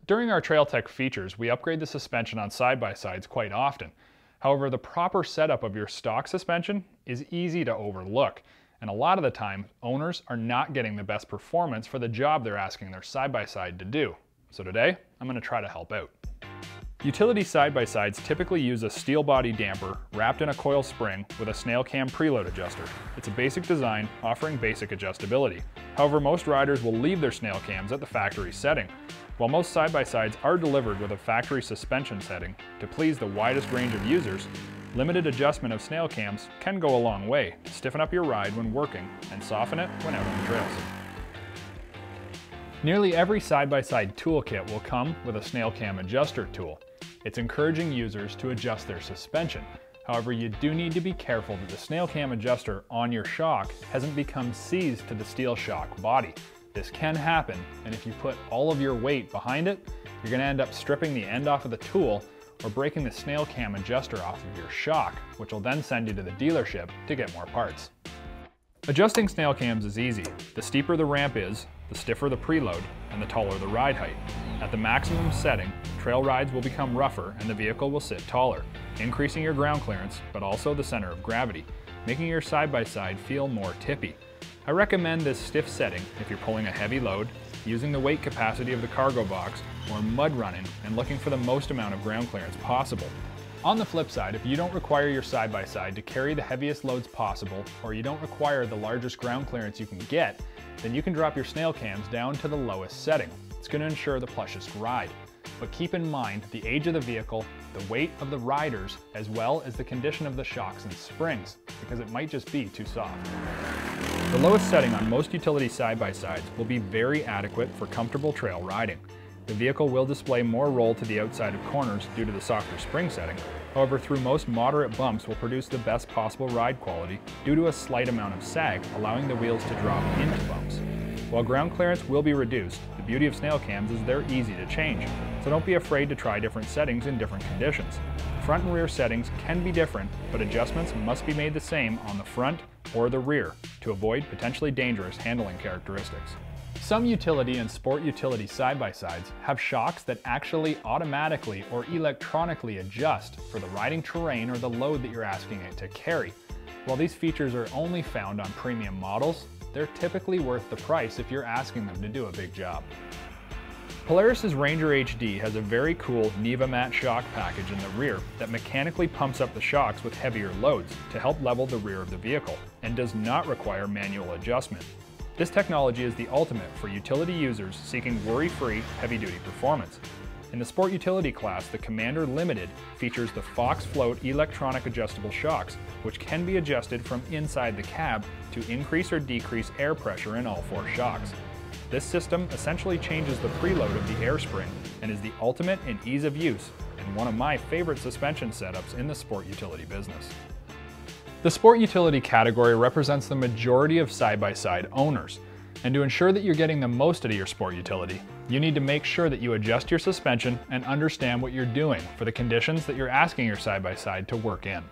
During our Trail Tech features, we upgrade the suspension on side-by-sides quite often. However, the proper setup of your stock suspension is easy to overlook, and a lot of the time, owners are not getting the best performance for the job they're asking their side-by-side to do. So today, I'm going to try to help out. Utility side-by-sides typically use a steel body damper wrapped in a coil spring with a snail cam preload adjuster. It's a basic design offering basic adjustability. However, most riders will leave their snail cams at the factory setting. While most side-by-sides are delivered with a factory suspension setting to please the widest range of users, limited adjustment of snail cams can go a long way to stiffen up your ride when working and soften it when out on the trails. Nearly every side-by-side toolkit will come with a snail cam adjuster tool. It's encouraging users to adjust their suspension. However, you do need to be careful that the snail cam adjuster on your shock hasn't become seized to the steel shock body. This can happen, and if you put all of your weight behind it, you're going to end up stripping the end off of the tool or breaking the snail cam adjuster off of your shock, which will then send you to the dealership to get more parts. Adjusting snail cams is easy. The steeper the ramp is, the stiffer the preload, and the taller the ride height. At the maximum setting, trail rides will become rougher and the vehicle will sit taller, increasing your ground clearance, but also the center of gravity, making your side-by-side feel more tippy. I recommend this stiff setting if you're pulling a heavy load, using the weight capacity of the cargo box, or mud running and looking for the most amount of ground clearance possible. On the flip side, if you don't require your side-by-side to carry the heaviest loads possible, or you don't require the largest ground clearance you can get, then you can drop your snail cams down to the lowest setting. It's going to ensure the plushest ride. But keep in mind the age of the vehicle, the weight of the riders, as well as the condition of the shocks and springs, because it might just be too soft. The lowest setting on most utility side-by-sides will be very adequate for comfortable trail riding. The vehicle will display more roll to the outside of corners due to the softer spring setting. However, through most moderate bumps will produce the best possible ride quality due to a slight amount of sag, allowing the wheels to drop into bumps. While ground clearance will be reduced, the beauty of snail cams is they're easy to change, so don't be afraid to try different settings in different conditions. Front and rear settings can be different, but adjustments must be made the same on the front or the rear to avoid potentially dangerous handling characteristics. Some utility and sport utility side-by-sides have shocks that actually automatically or electronically adjust for the riding terrain or the load that you're asking it to carry. While these features are only found on premium models, they're typically worth the price if you're asking them to do a big job. Polaris's Ranger HD has a very cool Neva Mat shock package in the rear that mechanically pumps up the shocks with heavier loads to help level the rear of the vehicle and does not require manual adjustment. This technology is the ultimate for utility users seeking worry-free, heavy-duty performance. In the sport utility class, the Commander Limited features the Fox Float electronic adjustable shocks, which can be adjusted from inside the cab to increase or decrease air pressure in all four shocks. This system essentially changes the preload of the air spring and is the ultimate in ease of use and one of my favorite suspension setups in the sport utility business. The sport utility category represents the majority of side-by-side owners, and to ensure that you're getting the most out of your sport utility, you need to make sure that you adjust your suspension and understand what you're doing for the conditions that you're asking your side-by-side to work in.